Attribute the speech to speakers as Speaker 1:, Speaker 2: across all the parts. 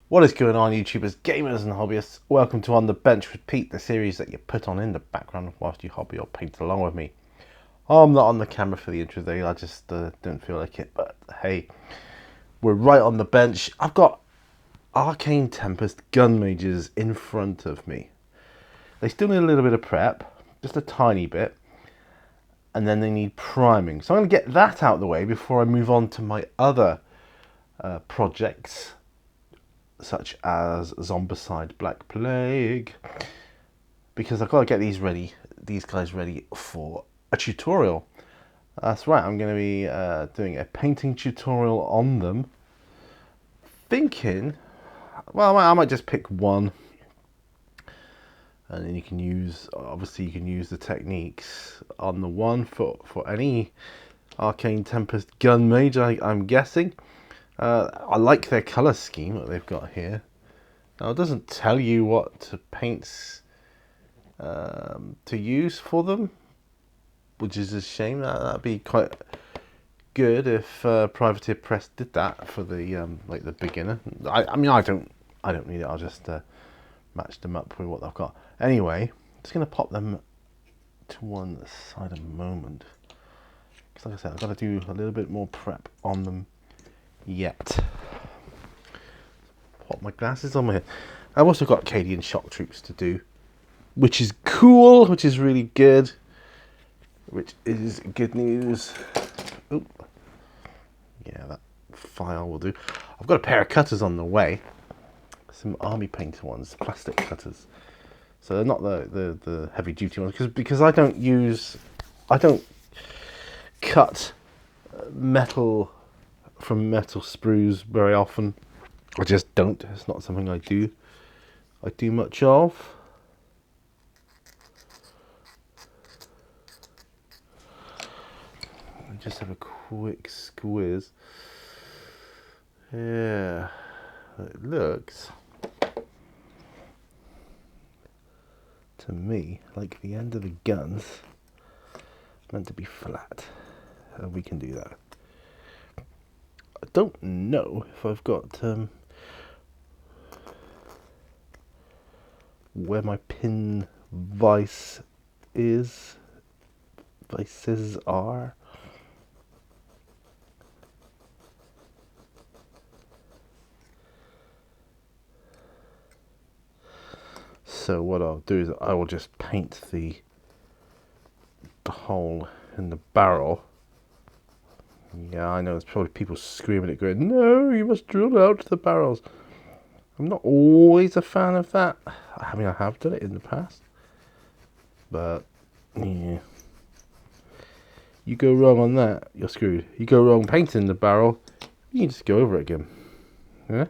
Speaker 1: What is going on, YouTubers, gamers and hobbyists? Welcome to On the Bench with Pete, the series that you put on in the background whilst you hobby or paint along with me. I'm not on the camera for the intro today, I just didn't feel like it, but hey, we're right on the bench. I've got Arcane Tempest Gunmages in front of me. They still need a little bit of prep, just a tiny bit, and then they need priming. So I'm going to get that out of the way before I move on to my other projects, such as Zombicide Black Plague, because I've got to get these guys ready for a tutorial. That's right, I'm going to be doing a painting tutorial on them. Thinking, well, I might just pick one, and then you can use, obviously you can use the techniques on the one for any Arcane Tempest Gun Mage, I'm guessing. I like their colour scheme that they've got here. Now, it doesn't tell you what paints to use for them, which is a shame. That'd be quite good if Privateer Press did that for the like the beginner. I mean, I don't need it. I'll just match them up with what I've got. Anyway, I'm just gonna pop them to one side a moment, because like I said, I've got to do a little bit more prep on them yet. Pop my glasses on my head. I've also got Cadian shock troops to do, which is cool, which is really good, which is good news. Oop. Yeah, that file will do. I've got a pair of cutters on the way, some army painter ones, plastic cutters. So they're not the heavy duty ones, because I don't cut metal from metal sprues very often. I just don't. It's not something I do much of. Just have a quick squiz. Yeah, it looks to me like the end of the gun's meant to be flat, and we can do that. I don't know if I've got where my pin vices are. So what I'll do is I will just paint the hole in the barrel. Yeah, I know there's probably people screaming at going, no, you must drill out the barrels. I'm not always a fan of that. I mean, I have done it in the past, but yeah, you go wrong on that, you're screwed. You go wrong painting the barrel, you can just go over it again. Yeah.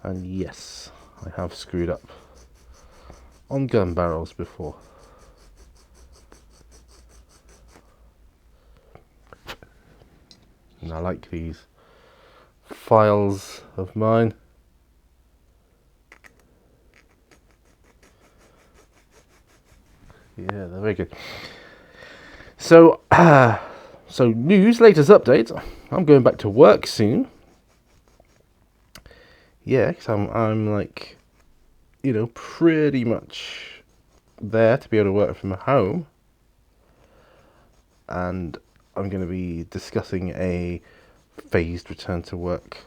Speaker 1: And yes, I have screwed up on gun barrels before. And I like these files of mine. Yeah, they're very good. So, so news, latest updates. I'm going back to work soon. Yeah, because I'm like, you know, pretty much there to be able to work from home. And I'm going to be discussing a phased return to work,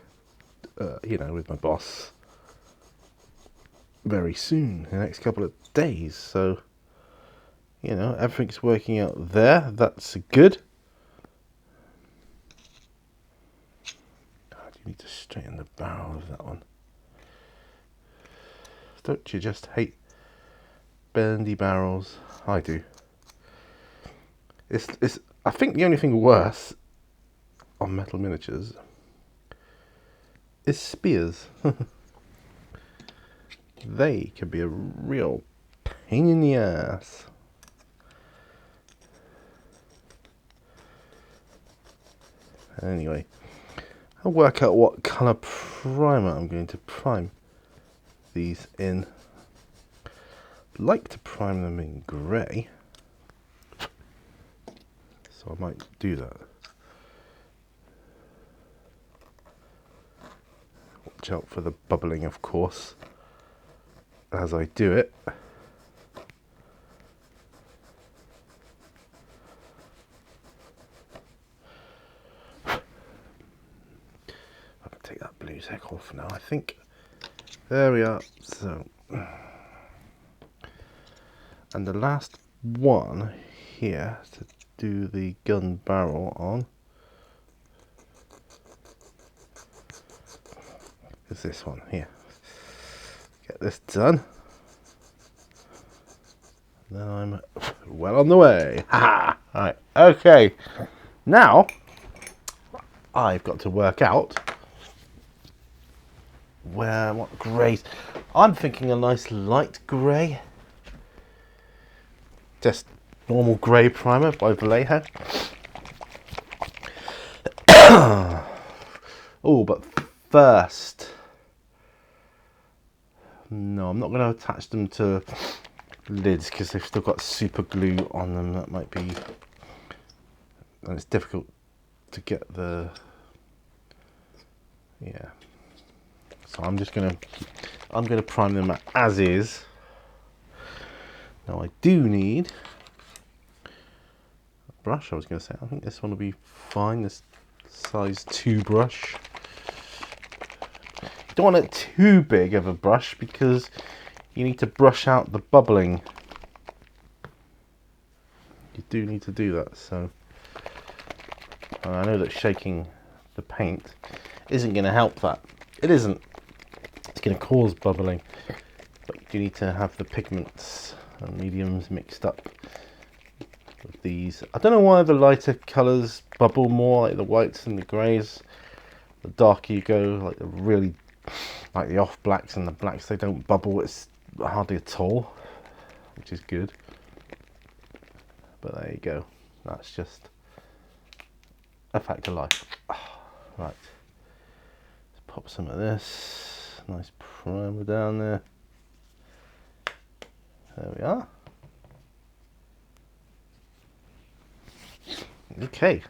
Speaker 1: you know, with my boss very soon, in the next couple of days. So, you know, everything's working out there. That's good. God, you need to straighten the barrel of that one. Don't you just hate bendy barrels? I do. It's. I think the only thing worse on metal miniatures is spears. They can be a real pain in the ass. Anyway, I'll work out what colour primer I'm going to prime these in. I'd like to prime them in grey, so I might do that. watch out for the bubbling, of course, as I do it. I can take that blue heck off now, I think. There we are. So, and the last one here to do the gun barrel on is this one here. Get this done. And then I'm well on the way. Ha! Alright, okay. Now I've got to work out what greys. I'm thinking a nice light grey. Just normal grey primer by Vallejo. Oh, but first, no, I'm not going to attach them to lids because they've still got super glue on them. That might be, and it's difficult to get the, yeah. So I'm gonna prime them as is. Now I do need a brush. I was going to say, I think this one will be fine. This size 2 brush. You don't want it too big of a brush because you need to brush out the bubbling. You do need to do that. So I know that shaking the paint isn't going to help that. It isn't. It's going to cause bubbling. But you need to have the pigments and mediums mixed up with these. I don't know why the lighter colours bubble more, like the whites and the greys. The darker you go, like the really, like the off blacks and the blacks, they don't bubble. It's hardly at all, which is good. But there you go. That's just a fact of life. Right. Let's pop some of this. Nice primer down there. There we are. Okay.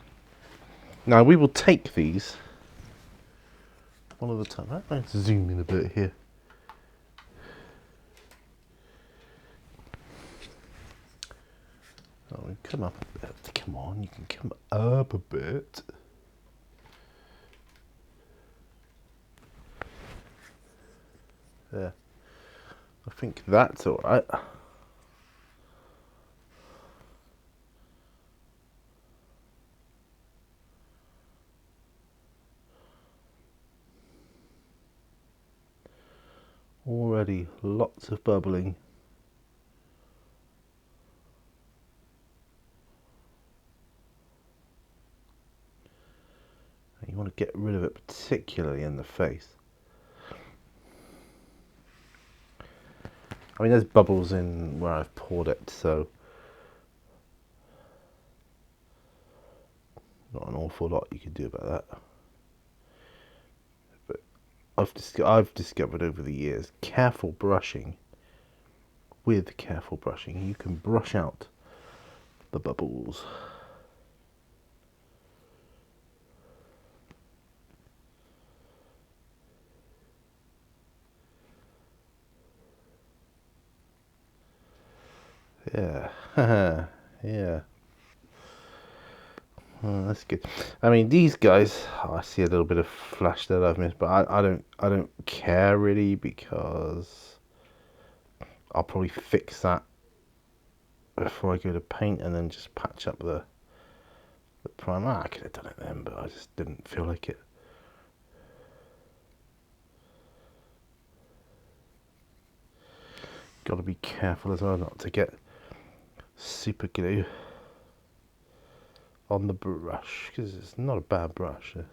Speaker 1: Now we will take these one at a time. Let's zoom in a bit here. Oh, come up a bit. Come on, you can come up a bit. There. I think that's all right. Already lots of bubbling. You want to get rid of it, particularly in the face. I mean, there's bubbles in where I've poured it, so not an awful lot you can do about that. But I've discovered over the years, careful brushing, with careful brushing, you can brush out the bubbles. Yeah, yeah. Oh, that's good. I mean, these guys, I see a little bit of flash that I've missed, but I don't care really, because I'll probably fix that before I go to paint and then just patch up the primer. I could have done it then, but I just didn't feel like it. Got to be careful as well not to get super glue on the brush, because it's not a bad brush, this.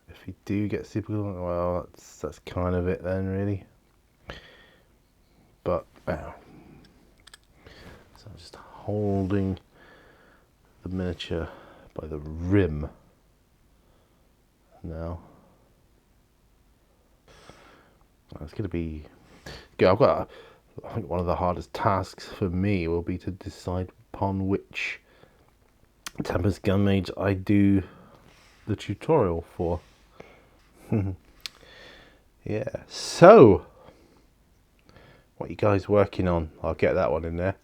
Speaker 1: If you do get super glue, well, that's kind of it then, really. But so I'm just holding the miniature by the rim now. It's going to be good. I think one of the hardest tasks for me will be to decide upon which Tempest Gunmage I do the tutorial for. Yeah, so what are you guys working on? I'll get that one in there.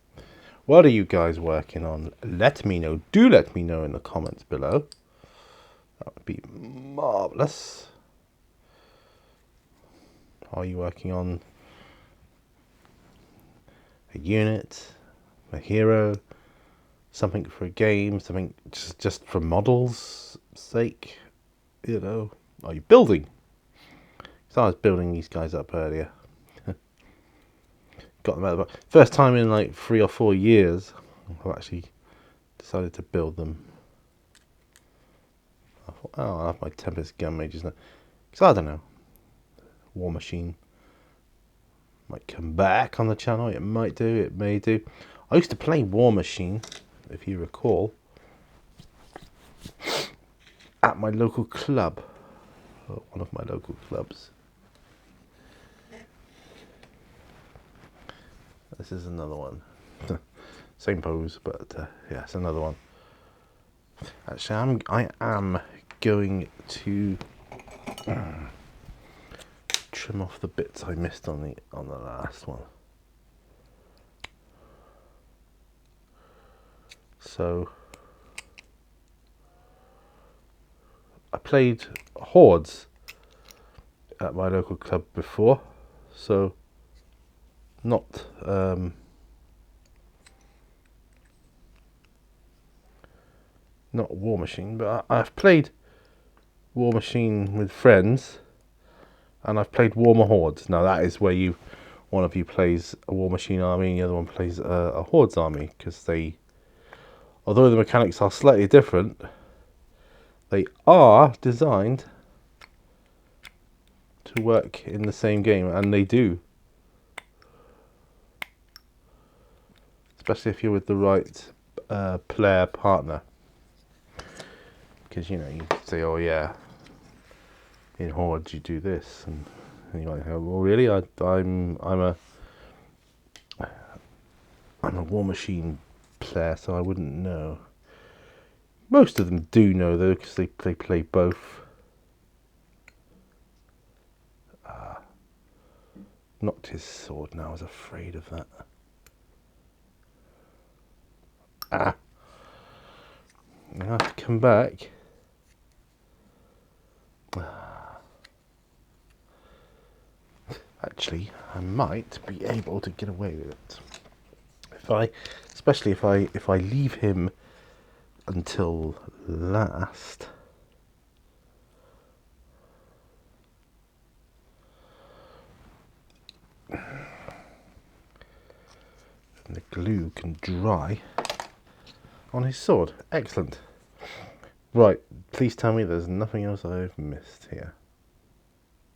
Speaker 1: What are you guys working on? Let me know. Do let me know in the comments below. That would be marvellous. Are you working on a unit, a hero, something for a game, something just for models' sake? You know, are you building? Because I was building these guys up earlier. Got them out of the box. First time in like 3 or 4 years I've actually decided to build them. I thought, oh, I'll have my Tempest Gunmages now. Because I don't know, War Machine might come back on the channel. It might do, it may do. I used to play War Machine, if you recall, at my local club. One of my local clubs. This is another one. Same pose, but yeah, it's another one. Actually, I am going to trim off the bits I missed on the last one. So I played Hordes at my local club before, so not not War Machine, but I've played War Machine with friends, and I've played Warmer Hordes. Now that is where one of you plays a War Machine army and the other one plays a Hordes army, because although the mechanics are slightly different, they are designed to work in the same game, and they do. Especially if you're with the right player partner. Because, you know, you say, oh yeah, in Hordes you do this, and you're like, oh, well, really? I'm a War Machine player, so I wouldn't know. Most of them do know though, because they play both. Knocked his sword now. I was afraid of that. I have to come back. Actually, I might be able to get away with it especially if I leave him until last. And the glue can dry on his sword. Excellent. Right, please tell me there's nothing else I've missed here.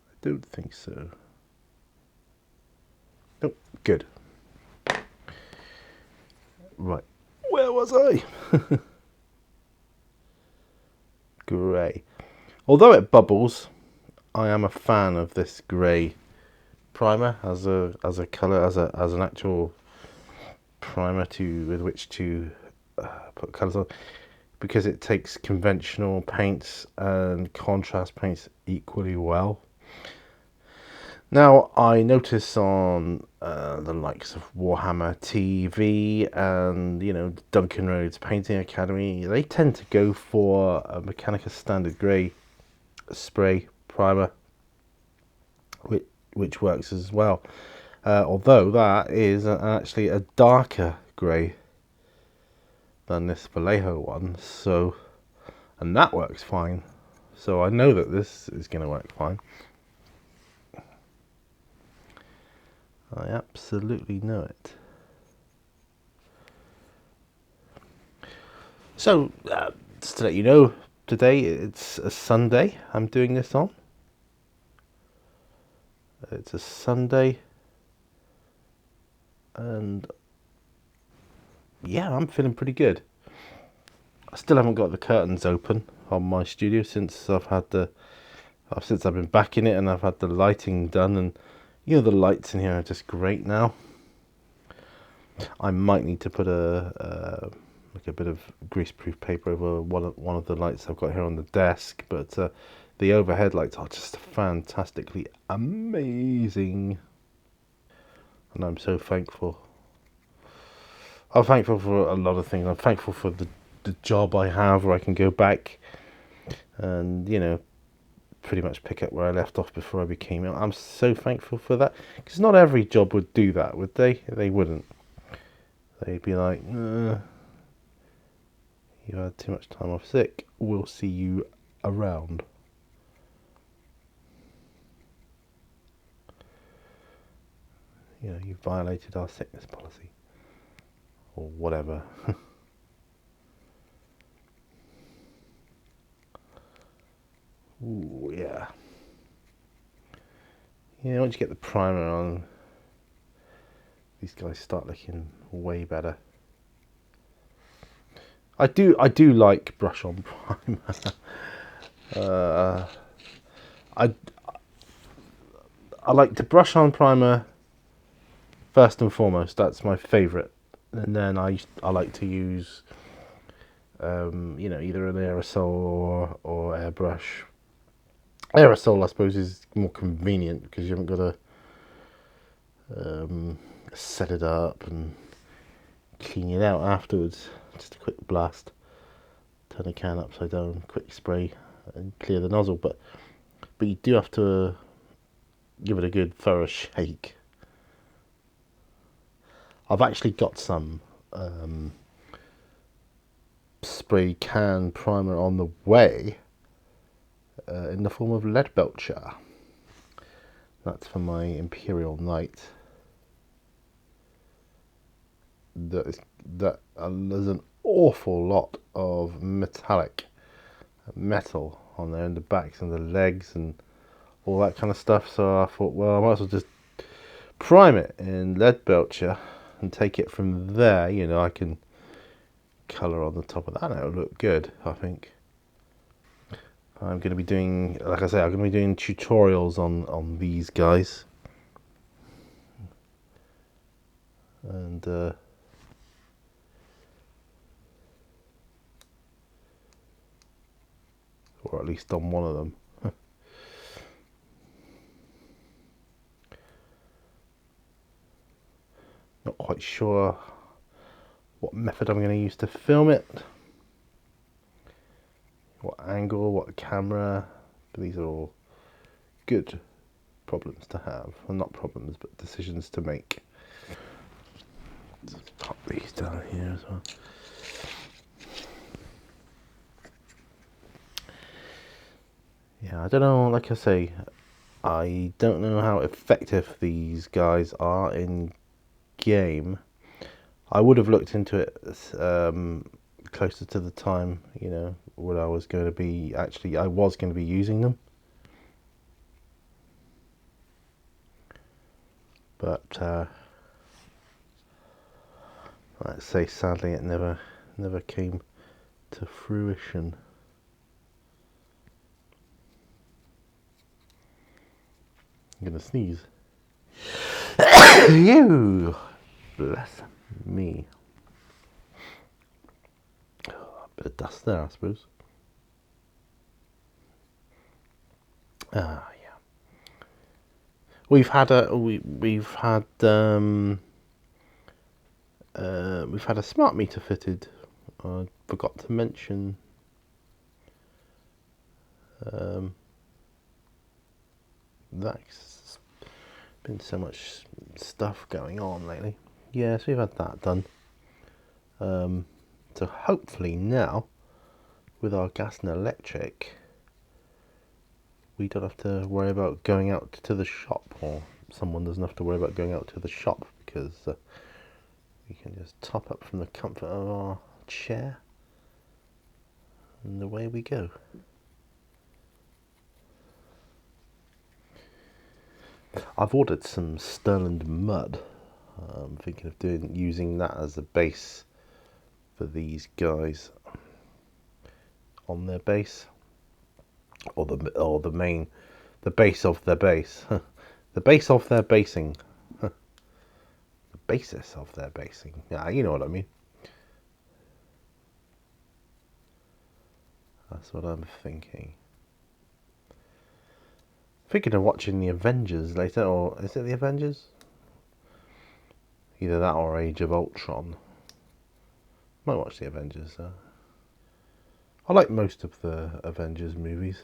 Speaker 1: I don't think so. Nope, good. Right, where was I? Grey. Although it bubbles, I am a fan of this grey primer as a colour, as an actual primer with which to put colours on, because it takes conventional paints and contrast paints equally well. Now, I notice on the likes of Warhammer TV and, you know, Duncan Rhodes Painting Academy, they tend to go for a Mechanica Standard Grey spray primer, which works as well. Although that is actually a darker grey than this Vallejo one, so, and that works fine. So I know that this is going to work fine. I absolutely know it. So, just to let you know, today it's a Sunday I'm doing this on. It's a Sunday, and yeah, I'm feeling pretty good. I still haven't got the curtains open on my studio since I've been back in it, and I've had the lighting done, and you know, the lights in here are just great now. I might need to put like a bit of greaseproof paper over one of the lights I've got here on the desk, but The overhead lights are just fantastically amazing. And I'm so thankful. I'm thankful for a lot of things. I'm thankful for the job I have where I can go back and, you know, pretty much pick up where I left off before I became ill. I'm so thankful for that. Because not every job would do that, would they? They wouldn't. They'd be like, you had too much time off sick. We'll see you around. You know, you violated our sickness policy. Or whatever. Ooh, yeah. Yeah, once you get the primer on, these guys start looking way better. I do like brush on primer. I like to brush on primer first and foremost. That's my favourite. And then I like to use, you know, either an aerosol or airbrush. Aerosol, I suppose, is more convenient because you haven't got to set it up and clean it out afterwards. Just a quick blast, turn the can upside down, quick spray, and clear the nozzle. But you do have to give it a good thorough shake. I've actually got some spray can primer on the way in the form of lead belcher. That's for my Imperial Knight. There's an awful lot of metallic metal on there in the backs and the legs and all that kind of stuff, so I thought, well, I might as well just prime it in lead belcher and take it from there. You know, I can colour on the top of that and it'll look good, I think. I'm going to be doing, like I say, I'm going to be doing tutorials on these guys. And or at least on one of them. Not quite sure what method I'm going to use to film it, what angle, what camera, but these are all good problems to have. Well, not problems, but decisions to make. Let's pop these down here as well. Yeah, I don't know, like I say, I don't know how effective these guys are in game. I would have looked into it closer to the time, you know, when I was going to be, I was going to be using them. But let's say sadly it never came to fruition. I'm gonna sneeze. You bless me. Oh, a bit of dust there, I suppose. Ah, yeah. We've had a smart meter fitted. I forgot to mention. That's been so much stuff going on lately. Yes, we've had that done. So hopefully now, with our gas and electric, we don't have to worry about going out to the shop, or someone doesn't have to worry about going out to the shop, because we can just top up from the comfort of our chair, and away we go. I've ordered some Sterling mud. I'm thinking of using that as a base for these guys on their base, or the base of their base, the base of their basing, the basis of their basing. Yeah, you know what I mean. That's what I'm thinking. thinking of watching the Avengers later, or is it the Avengers? Either that or Age of Ultron. Might watch the Avengers. I like most of the Avengers movies.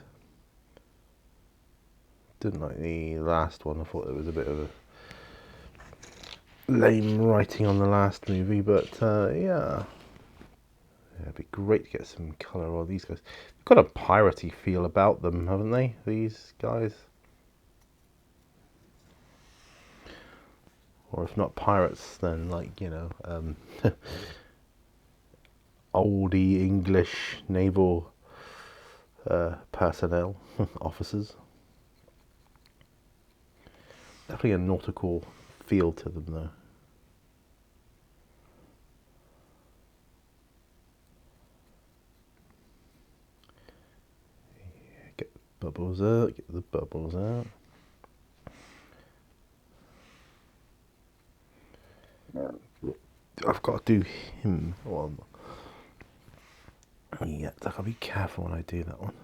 Speaker 1: Didn't like the last one. I thought there was a bit of a lame writing on the last movie, but yeah, it'd be great to get some colour on these guys. They've got a piratey feel about them, haven't they? These guys, or if not pirates, then like oldie English naval personnel, officers. Definitely a nautical feel to them, though. Get the bubbles out, get the bubbles out. I've got to do him one. Yeah, I've got to be careful when I do that one.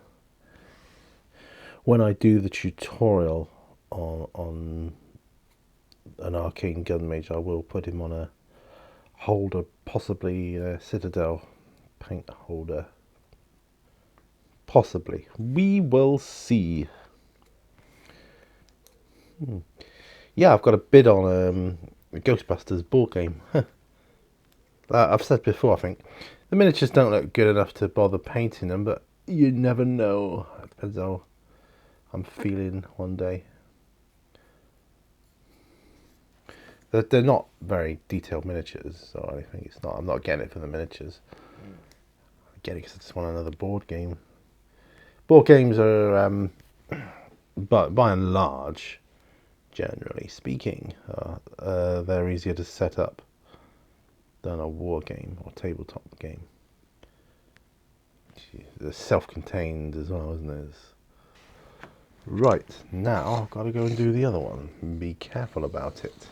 Speaker 1: When I do the tutorial on an arcane gunmage, I will put him on a holder, possibly a Citadel paint holder. Possibly. We will see. Yeah, I've got a bid on a Ghostbusters board game. I've said before, I think the miniatures don't look good enough to bother painting them, but you never know. It depends how I'm feeling one day. They're not very detailed miniatures or anything. It's not. I'm not getting it for the miniatures. I'm getting it because I just want another board game. Board games are, but by and large, generally speaking, they're easier to set up than a war game or tabletop game. They're self-contained as well, isn't it? Right, now I've got to go and do the other one. Be careful about it.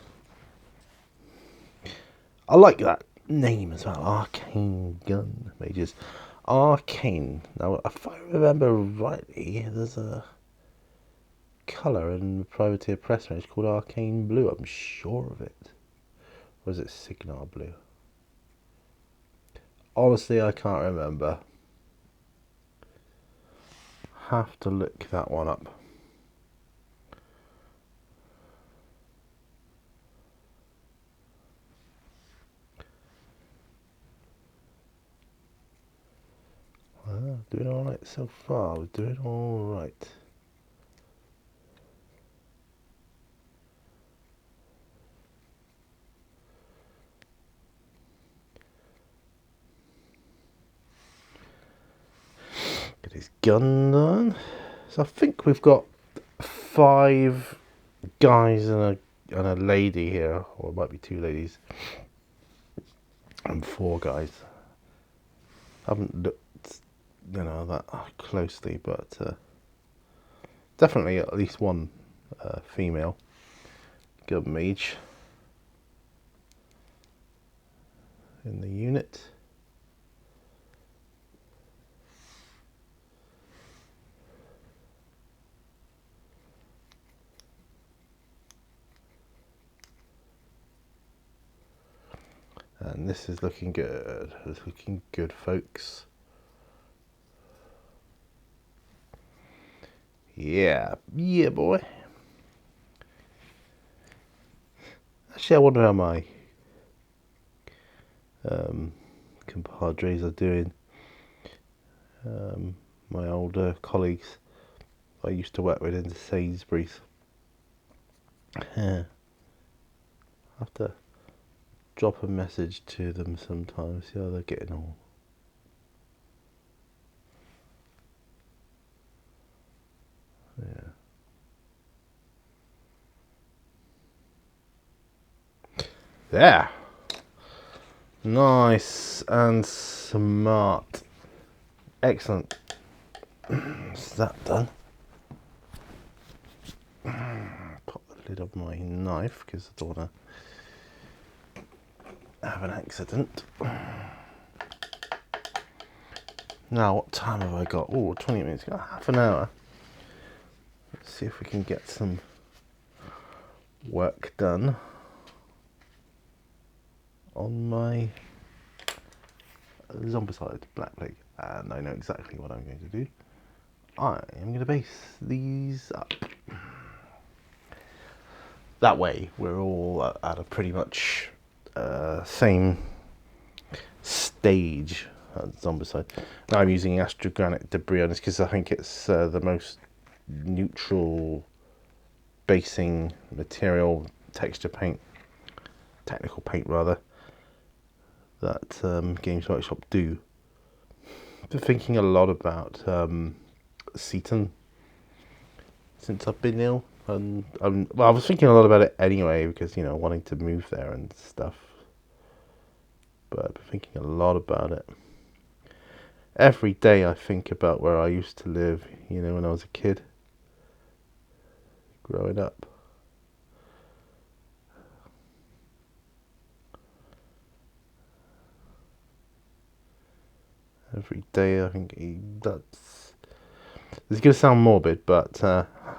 Speaker 1: I like that name as well, Arcane Gunmages. Arcane. Now, if I remember rightly, there's a colour in the Privateer press range called Arcane Blue. I'm sure of it. Or is it Signar Blue? Honestly, I can't remember. Have to look that one up. Doing alright so far. We're doing alright. Get his gun done. So I think we've got 5 guys and a lady here, or it might be 2 ladies and 4 guys. I haven't looked, that closely, but definitely at least one female Gunmage in the unit. And this is looking good. It's looking good, folks. Yeah, boy. Actually, I wonder how my compadres are doing. My older colleagues I used to work with in Sainsbury's. I have to drop a message to them sometimes, see how they're getting on. Yeah. There. Nice and smart. Excellent. Is that done? Pop the lid of my knife because I don't want to have an accident. Now, what time have I got? Oh, 20 minutes, got half an hour. See if we can get some work done on my Zombicide Black Plague, and I know exactly what I'm going to do. I am going to base these up. That way we're all at a pretty much same stage at Zombicide. Now I'm using Astrogranite Debris on this because I think it's the most neutral basing material, texture paint, technical paint rather, that Games Workshop do. I've been thinking a lot about Seaton since I've been ill, and well, I was thinking a lot about it anyway because, you know, wanting to move there and stuff, but I've been thinking a lot about it. Every day I think about where I used to live, you know, when I was a kid, growing up. Every day I think that's... It's going to sound morbid, but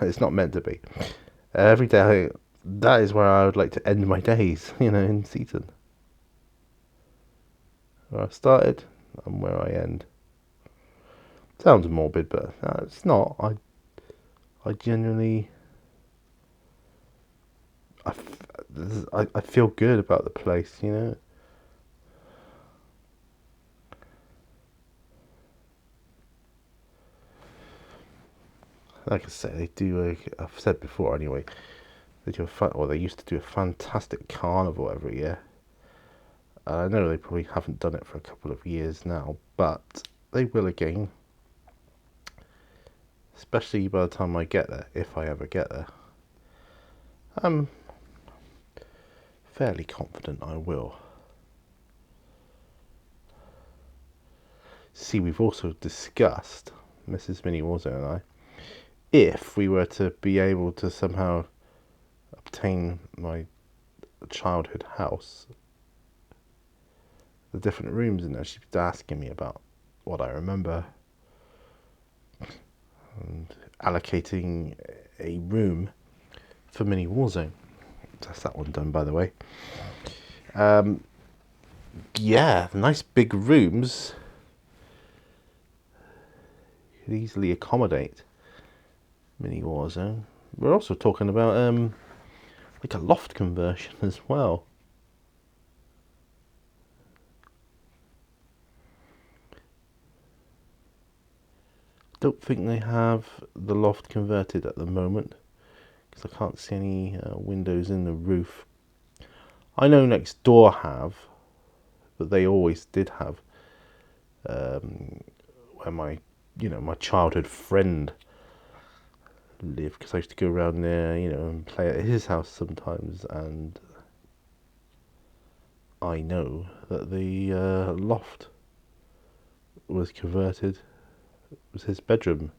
Speaker 1: it's not meant to be. Every day that is where I would like to end my days, you know, in Seaton. Where I started and where I end. Sounds morbid, but it's not. I genuinely... I feel good about the place, you know. Like I say, they do. I've said before, anyway. They do they used to do a fantastic carnival every year. I know they probably haven't done it for a couple of years now, but they will again. Especially by the time I get there, if I ever get there. I'm fairly confident I will. See, we've also discussed, Mrs. Mini Warzone and I, if we were to be able to somehow obtain my childhood house, the different rooms in there, she's asking me about what I remember and allocating a room for Mini Warzone. That's that one done, by the way. Yeah, nice big rooms could easily accommodate Mini Warzone. We're also talking about like a loft conversion as well. Don't think they have the loft converted at the moment because I can't see any windows in the roof. I know next door have, but they always did have. Where my childhood friend lived, because I used to go around there, you know, and play at his house sometimes, and I know that the loft was converted. It was his bedroom.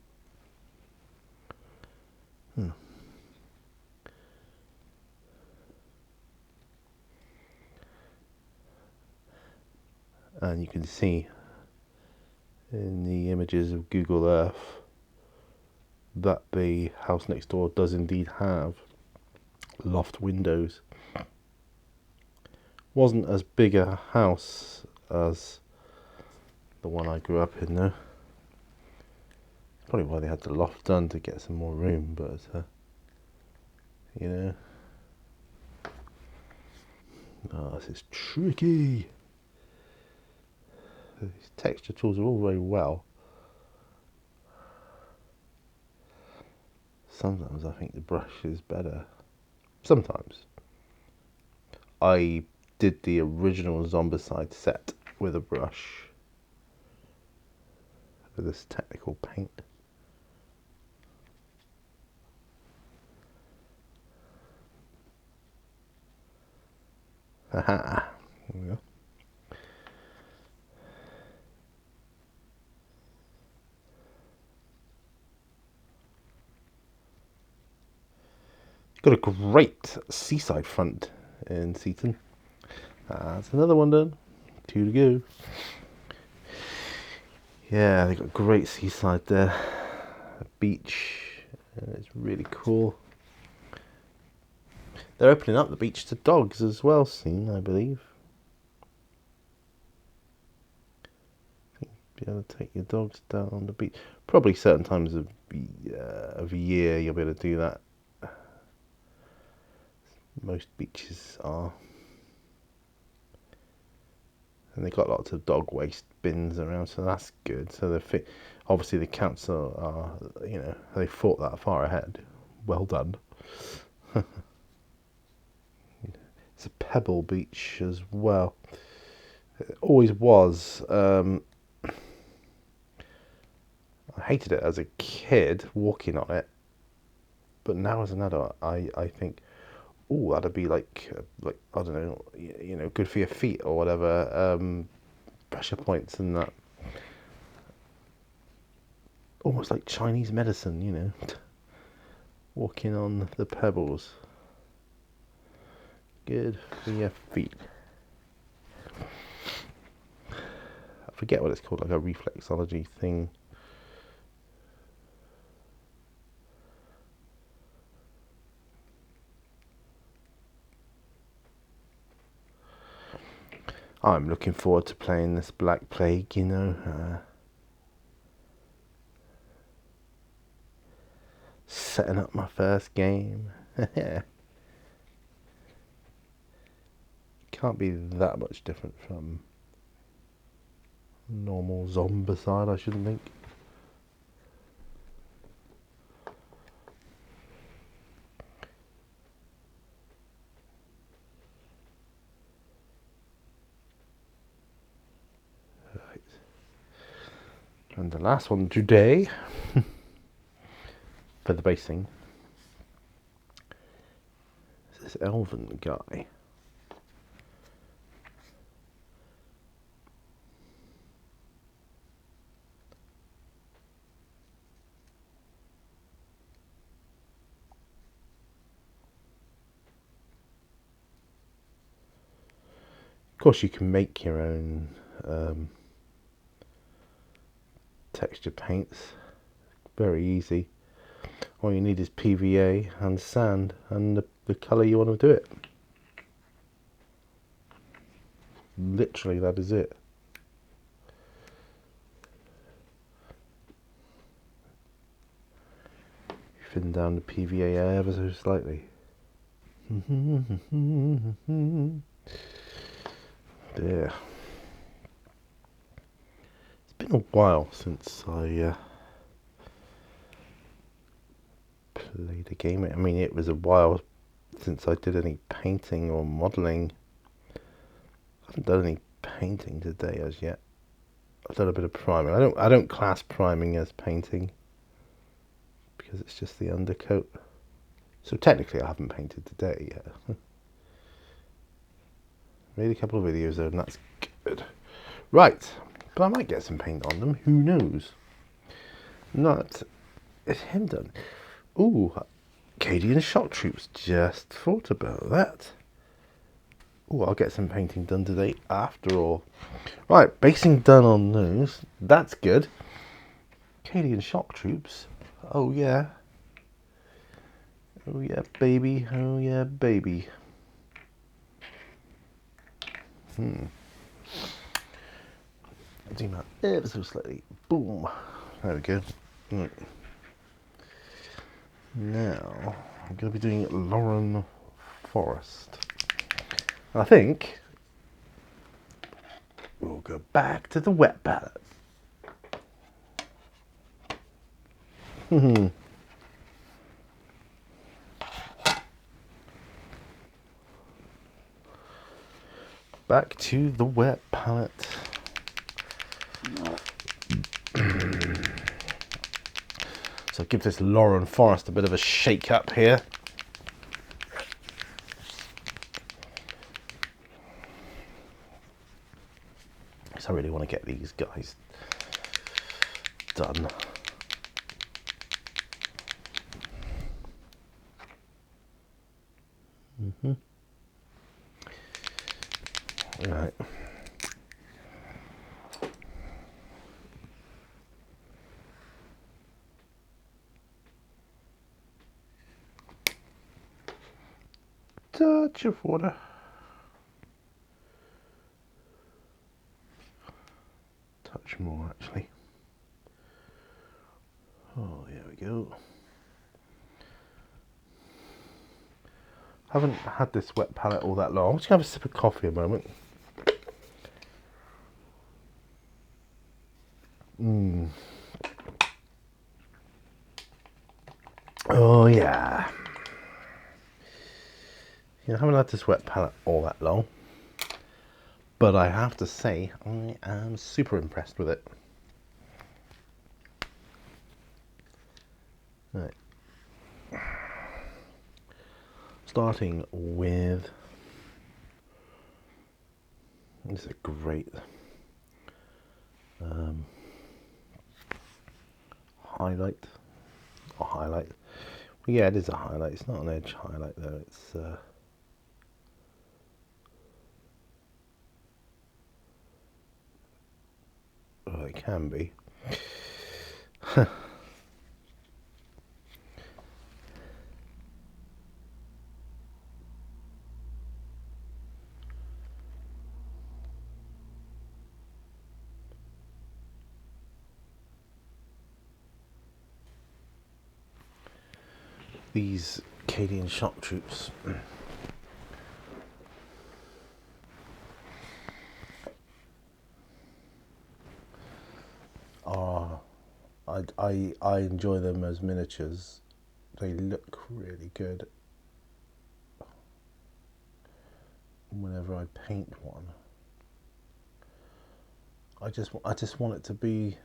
Speaker 1: And you can see in the images of Google Earth that the house next door does indeed have loft windows. Wasn't as big a house as the one I grew up in though. Probably why they had the loft done, to get some more room, but you know. Oh, this is tricky. These texture tools are all very well. Sometimes I think the brush is better. Sometimes. I did the original Zombicide set with a brush, with this technical paint. Aha! There we go. Got a great seaside front in Seaton. That's another one done. 2 to go. Yeah, they got great seaside there. A beach And it's really cool. They're opening up the beach to dogs as well soon, I believe. Be able to take your dogs down on the beach. Probably certain times of year you'll be able to do that. Most beaches are. And they've got lots of dog waste bins around, so that's good. So obviously the council are, you know, they thought that far ahead. Well done. It's a pebble beach as well. It always was. I hated it as a kid walking on it, but now as an adult, I think, oh, that'd be like I don't know, you know, good for your feet or whatever. Pressure points and that. Almost like Chinese medicine, you know. Walking on the pebbles. Good for your feet. I forget what it's called, like a reflexology thing. I'm looking forward to playing this Black Plague, you know. Setting up my first game. Can't be that much different from normal Zombicide, I shouldn't think. Right. And the last one today for the basing is this elven guy. Of course, you can make your own texture paints. Very easy. All you need is PVA and sand and the colour you want to do it. Literally, that is it. Thin down the PVA ever so slightly. There. It's been a while since I played a game. I mean, it was a while since I did any painting or modelling. I haven't done any painting today as yet. I've done a bit of priming. I don't class priming as painting because it's just the undercoat. So technically I haven't painted today yet. Made a couple of videos though, and that's good. Right, but I might get some paint on them, who knows? Not, it's him done. Ooh, Cadian Shock Troops, just thought about that. Ooh, I'll get some painting done today after all. Right, basing done on those, that's good. Cadian Shock Troops, oh yeah. Oh yeah, baby, oh yeah, baby. Do that ever so slightly. Boom. There we go. Right. Now I'm going to be doing Lauren Forest. I think we'll go back to the wet palette. Back to the wet palette. So give this Lauren Forest a bit of a shake up here. So I really want to get these guys done. Right. touch of water. Touch more, actually. Oh, there we go. Haven't had this wet palette all that long. I'm just going to have a sip of coffee a moment. Oh yeah. I haven't had this wet palette all that long, but I have to say I am super impressed with it. Right. Starting with, this is a great highlight. Or highlight. Well, yeah, it is a highlight. It's not an edge highlight though. It's well, it can be. These Cadian shock troops are, I enjoy them as miniatures. They look really good whenever I paint one. I just want it to be,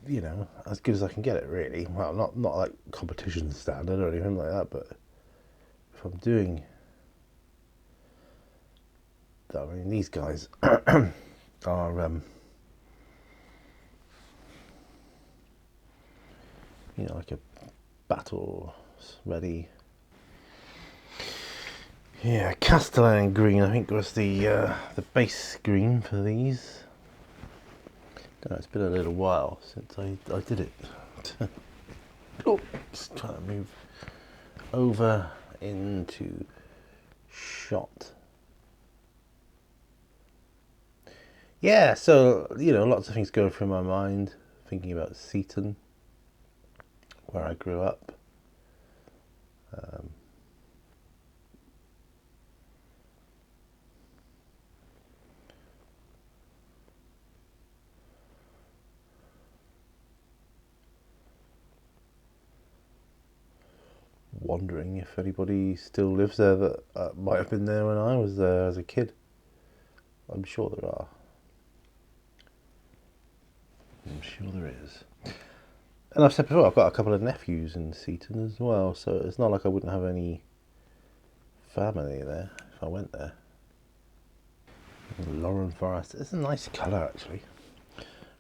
Speaker 1: you know, as good as I can get it, really. Well, not like competition standard or anything like that, but if I'm doing, I mean, these guys are you know, like a battle ready. Yeah, Castellan green I think was the base green for these. It's been a little while since I did it. Oh, just trying to move over into shot. Yeah, so, you know, lots of things go through my mind. Thinking about Seaton, where I grew up. Wondering if anybody still lives there that might have been there when I was there as a kid. I'm sure there are. I'm sure there is. And I've said before, I've got a couple of nephews in Seaton as well, so it's not like I wouldn't have any family there if I went there. Lauren Forest. It's a nice colour, actually.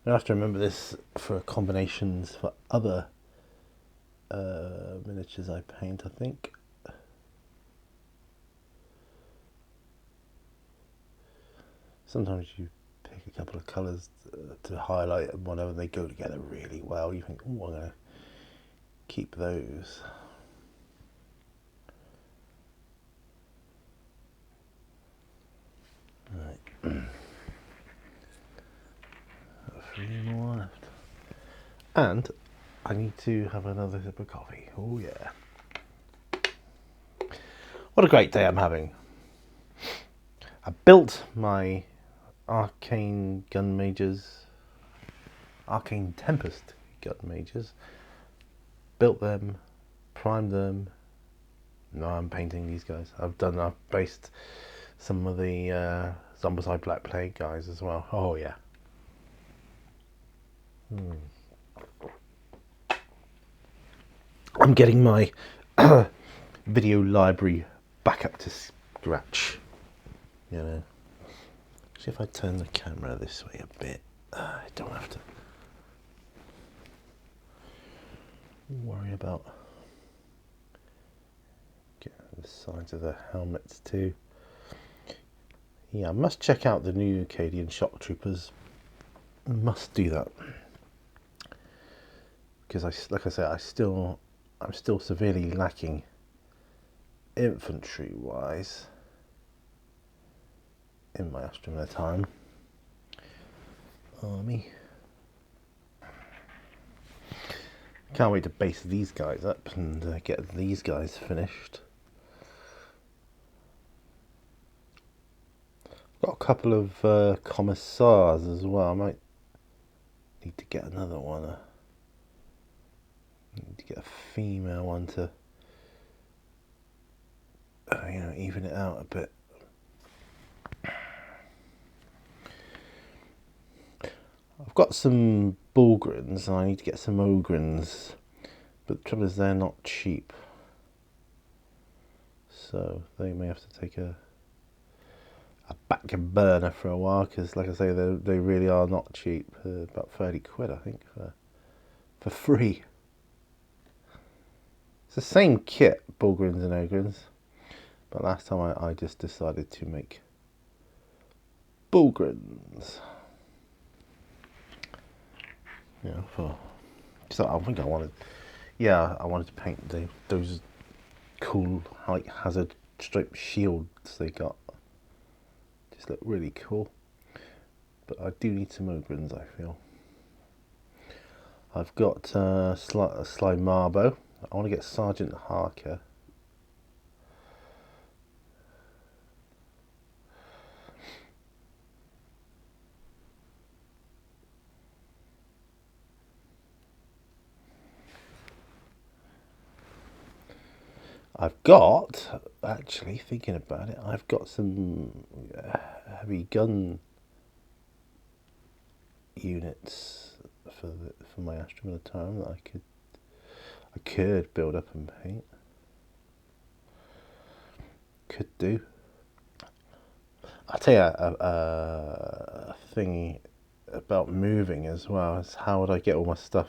Speaker 1: I have to remember this for combinations for other miniatures I paint, I think. Sometimes you pick a couple of colours to highlight and whatever, they go together really well. You think, oh, I'm going to keep those. Right. 3 more left. And I need to have another sip of coffee. Oh yeah. What a great day I'm having. I built my Arcane Gunmages, Arcane Tempest Gunmages. Built them, primed them. Now I'm painting these guys. I've based some of the Zombicide Black Plague guys as well. Oh yeah. I'm getting my video library back up to scratch. You know. See if I turn the camera this way a bit, I don't have to worry about getting the sides of the helmets too. Yeah, I must check out the new Cadian Shock Troopers. I must do that because like I said, I'm still severely lacking infantry wise in my Astronaut time army. Can't wait to base these guys up and get these guys finished. Got a couple of commissars as well. I might need to get another one. Need to get a female one to even it out a bit. I've got some Bulgrins and I need to get some Ogrins, but the trouble is they're not cheap, so they may have to take a back burner for a while, because like I say, they really are not cheap. About 30 quid I think for free. It's the same kit, Bulgrins and Ogrins, but last time I just decided to make Bulgrins. So I think I wanted to paint those cool like hazard striped shields they got. Just look really cool. But I do need some Ogrins, I feel. I've got Sly Marbo. I want to get Sergeant Harker. I've got, actually thinking about it, I've got some heavy gun units for my Astra Militarum that I could build up and paint. Could do. I'll tell you a thing about moving as well, is how would I get all my stuff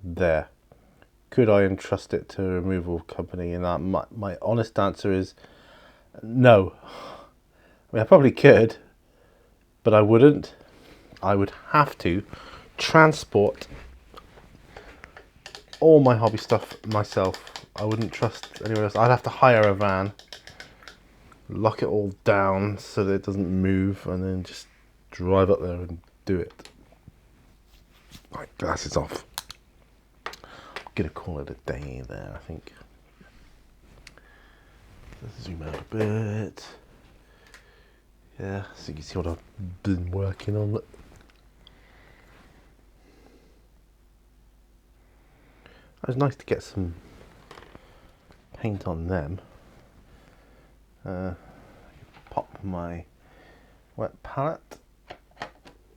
Speaker 1: there? Could I entrust it to a removal company? And my honest answer is no. I mean, I probably could, but I wouldn't. I would have to transport all my hobby stuff myself. I wouldn't trust anyone else. I'd have to hire a van, lock it all down so that it doesn't move, and then just drive up there and do it. My glasses off. Gonna call it a day there, I think. Let's zoom out a bit. Yeah, so you can see what I've been working on. It was nice to get some paint on them. Pop my wet palette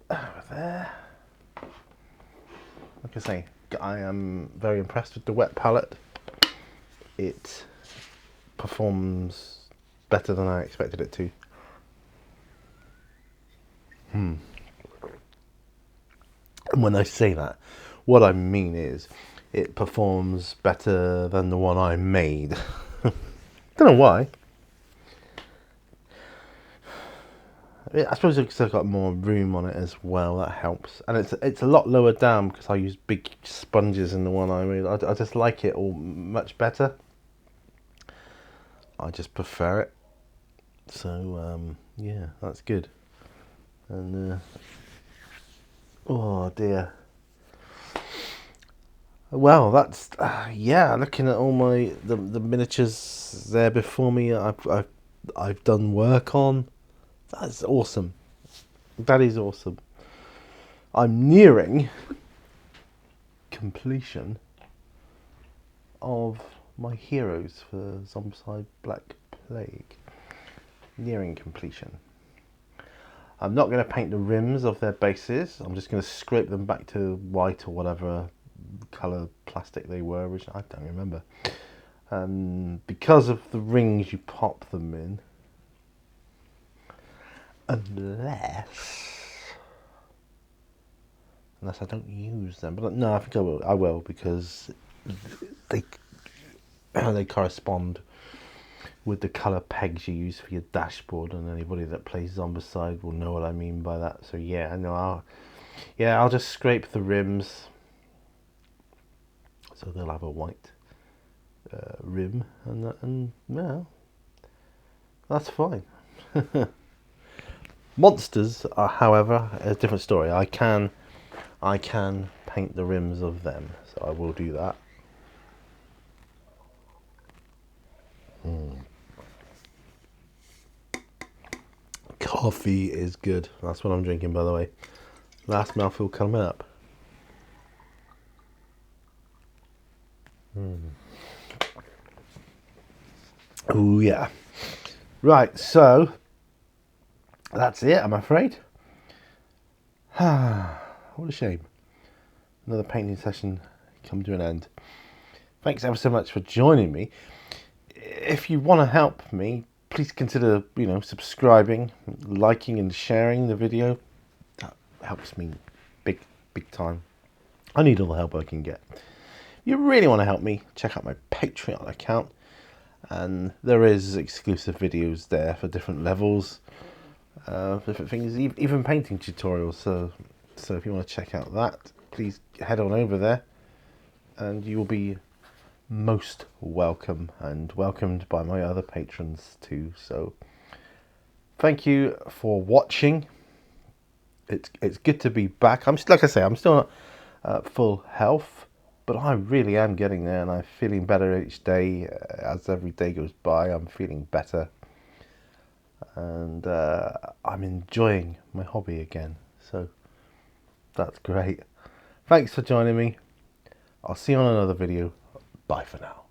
Speaker 1: over there. Like I say, I am very impressed with the wet palette. It performs better than I expected it to. And when I say that, what I mean is it performs better than the one I made. Don't know why. I suppose because I've got more room on it as well, that helps. And it's a lot lower down because I use big sponges in the one I made. I just like it all much better. I just prefer it. So, yeah, that's good. And, oh dear. Well, that's, yeah, looking at all the miniatures there before me, I've done work on. That's awesome. That is awesome. I'm nearing completion of my heroes for Zombicide Black Plague. Nearing completion. I'm not going to paint the rims of their bases. I'm just going to scrape them back to white or whatever colour plastic they were, which I don't remember. Because of the rings you pop them in. Unless I don't use them, but no, I think I will because they correspond with the colour pegs you use for your dashboard, and anybody that plays Zombicide will know what I mean by that. So yeah, I'll just scrape the rims so they'll have a white rim, and well, that's fine. Monsters are, however, a different story. I can paint the rims of them, so I will do that. Coffee is good. That's what I'm drinking, by the way. Last mouthful coming up. Oh yeah. Right, so that's it, I'm afraid. What a shame. Another painting session come to an end. Thanks ever so much for joining me. If you want to help me, please consider, subscribing, liking and sharing the video. That helps me big time. I need all the help I can get. If you really want to help me, check out my Patreon account, and there is exclusive videos there for different levels, different things, even painting tutorials. So if you want to check out that, please head on over there, and you will be most welcome and welcomed by my other patrons too. So thank you for watching. It's good to be back. Like I say, I'm still not full health, but I really am getting there, and I'm feeling better each day. As every day goes by, I'm feeling better, and I'm enjoying my hobby again, so that's great. Thanks for joining me. I'll see you on another video. Bye for now.